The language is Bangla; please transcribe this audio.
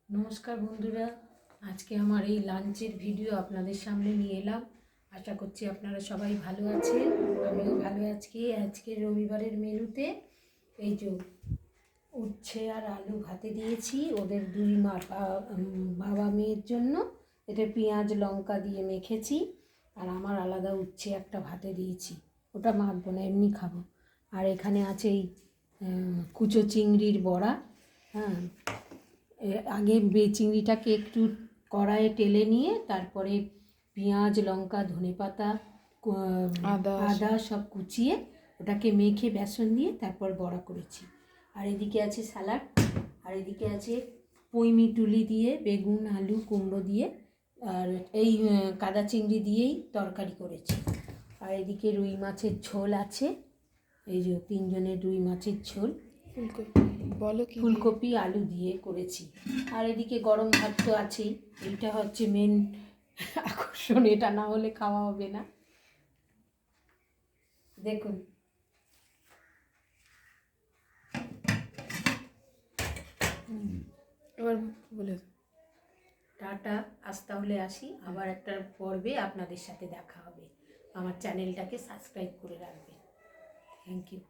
নমস্কার বন্ধুরা, আজকে আমার এই লাঞ্চের ভিডিও আপনাদের সামনে নিয়ে এলাম। আশা করছি আপনারা সবাই ভালো আছেন, আমিও ভালো আছি। আজকে রবিবারের মেনুতে এই যে উচ্ছে আর আলু ভাতে দিয়েছি ওদের দুই বাবা মেয়ের জন্য। এটা পেঁয়াজ লঙ্কা দিয়ে মেখেছি, আর আমার আলাদা উচ্ছে একটা ভাতে দিয়েছি, ওটা মাখবো না, এমনি খাবো। আর এখানে আছে এই কুচো চিংড়ির বড়া। হ্যাঁ, আগে চিংড়িটাকে একটু কড়াইয়ে টেলে নিয়ে তারপরে পেঁয়াজ লঙ্কা ধনেপাতা আদা সব কুচিয়ে ওটাকে মেখে বেসন দিয়ে তারপর বড়া করেছি। আর এদিকে আছে স্যালাড, আর এদিকে আছে পুঁইমিটুলি দিয়ে বেগুন আলু কুমড়ো দিয়ে, আর এই কাদা চিংড়ি দিয়েই তরকারি করেছি। আর এদিকে রুই মাছের ঝোল আছে, এই যে 3 জনের রুই মাছের ঝোল, ফুলকপি আলু দিয়ে করেছি। আর এদিকে গরম ভাত তো আছেই, এইটা হচ্ছে মেন আকর্ষণ, এটা না হলে খাওয়া হবে না। দেখুন, এবার বলে টাটা, আজ তাহলে আসি, আবার একটা পর্বে আপনাদের সাথে দেখা হবে। আমার চ্যানেলটাকে সাবস্ক্রাইব করে রাখবেন। Thank you.